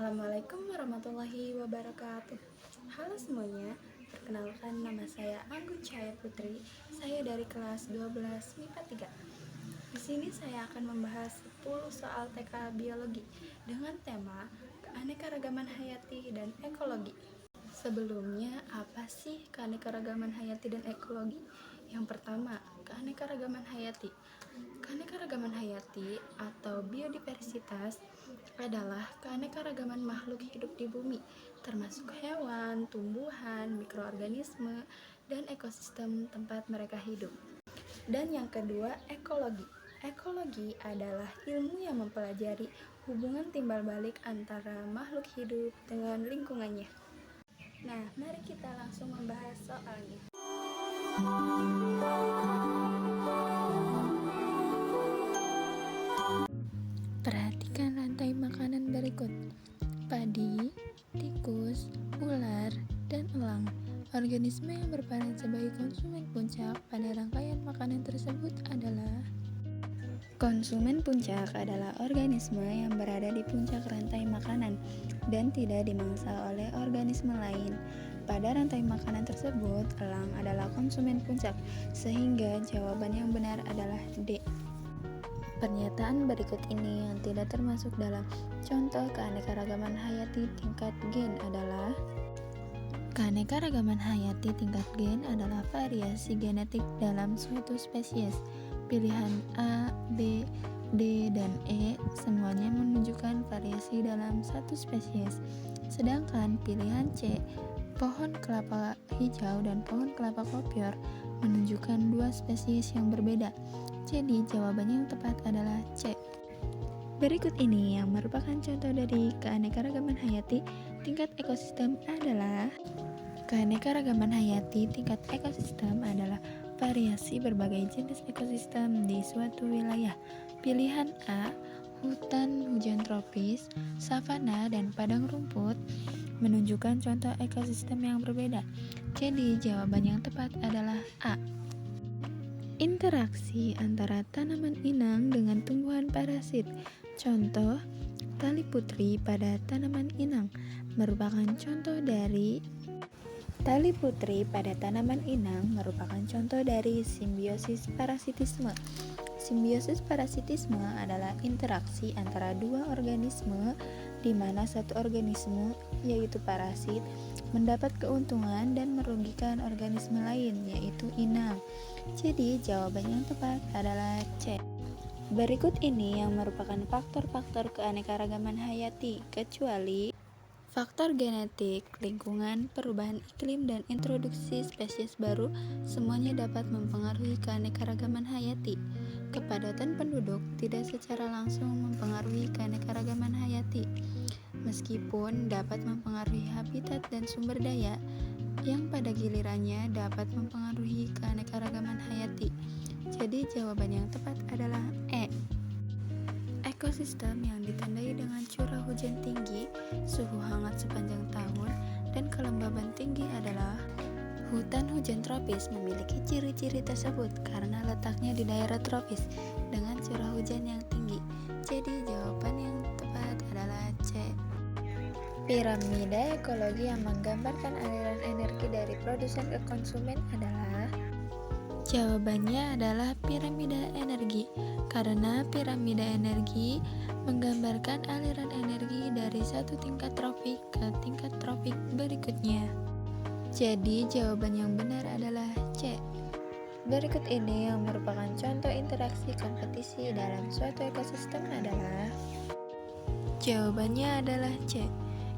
Assalamualaikum warahmatullahi wabarakatuh. Halo semuanya, perkenalkan nama saya Anggun Cahaya Putri. Saya dari kelas 12 MIPA 3. Di sini saya akan membahas 10 soal TK biologi dengan tema keanekaragaman hayati dan ekologi. Sebelumnya, apa sih keanekaragaman hayati dan ekologi? Yang pertama, keanekaragaman hayati. Keanekaragaman hayati atau biodiversitas adalah keanekaragaman makhluk hidup di bumi, termasuk hewan, tumbuhan, mikroorganisme, dan ekosistem tempat mereka hidup. Dan yang kedua, ekologi. Ekologi adalah ilmu yang mempelajari hubungan timbal balik antara makhluk hidup dengan lingkungannya. Nah, mari kita langsung membahas soalnya. Perhatikan rantai makanan berikut: padi, tikus, ular, dan elang. Organisme yang berperan sebagai konsumen puncak pada rangkaian makanan tersebut adalah Konsumen puncak adalah organisme yang berada di puncak rantai makanan dan tidak dimangsa oleh organisme lain. Pada rantai makanan tersebut, elang adalah konsumen puncak, sehingga jawaban yang benar adalah D. Pernyataan berikut ini yang tidak termasuk dalam contoh keanekaragaman hayati tingkat gen adalah: keanekaragaman hayati tingkat gen adalah variasi genetik dalam suatu spesies. Pilihan A, B, D, dan E semuanya menunjukkan variasi dalam satu spesies. Sedangkan pilihan C, pohon kelapa hijau dan pohon kelapa kopior, menunjukkan dua spesies yang berbeda. Jadi jawabannya yang tepat adalah C. Berikut ini yang merupakan contoh dari keanekaragaman hayati tingkat ekosistem adalah: keanekaragaman hayati tingkat ekosistem adalah variasi berbagai jenis ekosistem di suatu wilayah. Pilihan A, hutan hujan tropis, savana, dan padang rumput, menunjukkan contoh ekosistem yang berbeda. Jadi jawaban yang tepat adalah A. Interaksi antara tanaman inang dengan tumbuhan parasit. Contoh, tali putri pada tanaman inang merupakan contoh dari simbiosis parasitisme. Simbiosis parasitisme adalah interaksi antara dua organisme di mana satu organisme, yaitu parasit, mendapat keuntungan dan merugikan organisme lain, yaitu inang. Jadi jawaban yang tepat adalah C. Berikut ini yang merupakan faktor-faktor keanekaragaman hayati, kecuali faktor genetik, lingkungan, perubahan iklim, dan introduksi spesies baru, semuanya dapat mempengaruhi keanekaragaman hayati. Kepadatan penduduk tidak secara langsung mempengaruhi keanekaragaman hayati, meskipun dapat mempengaruhi habitat dan sumber daya, yang pada gilirannya dapat mempengaruhi keanekaragaman hayati. Jadi jawaban yang tepat adalah E. Ekosistem yang ditandai dengan curah hujan tinggi, suhu hangat sepanjang tahun, dan kelembaban tinggi adalah hutan hujan tropis. Memiliki ciri-ciri tersebut karena letaknya di daerah tropis dengan curah hujan yang tinggi. Jadi jawaban yang tepat adalah C. Piramida ekologi yang menggambarkan aliran energi dari produsen ke konsumen adalah: jawabannya adalah piramida energi, karena piramida energi menggambarkan aliran energi dari satu tingkat tropik ke tingkat tropik berikutnya. Jadi jawaban yang benar adalah C. Berikut ini yang merupakan contoh interaksi kompetisi dalam suatu ekosistem adalah: jawabannya adalah C,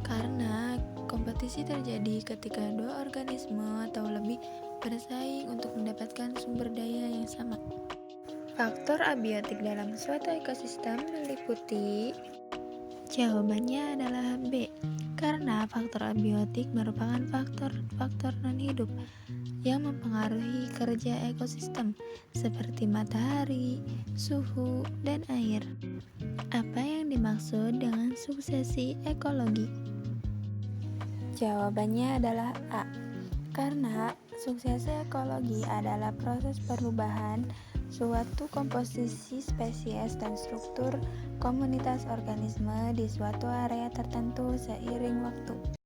karena kompetisi terjadi ketika dua organisme atau lebih bersaing untuk mendapatkan sumber daya yang sama. Faktor abiotik dalam suatu ekosistem meliputi: jawabannya adalah B, karena faktor abiotik merupakan faktor non-hidup yang mempengaruhi kerja ekosistem seperti matahari, suhu, dan air. Apa yang dimaksud dengan suksesi ekologi? Jawabannya adalah A, karena suksesi ekologi adalah proses perubahan suatu komposisi spesies dan struktur komunitas organisme di suatu area tertentu seiring waktu.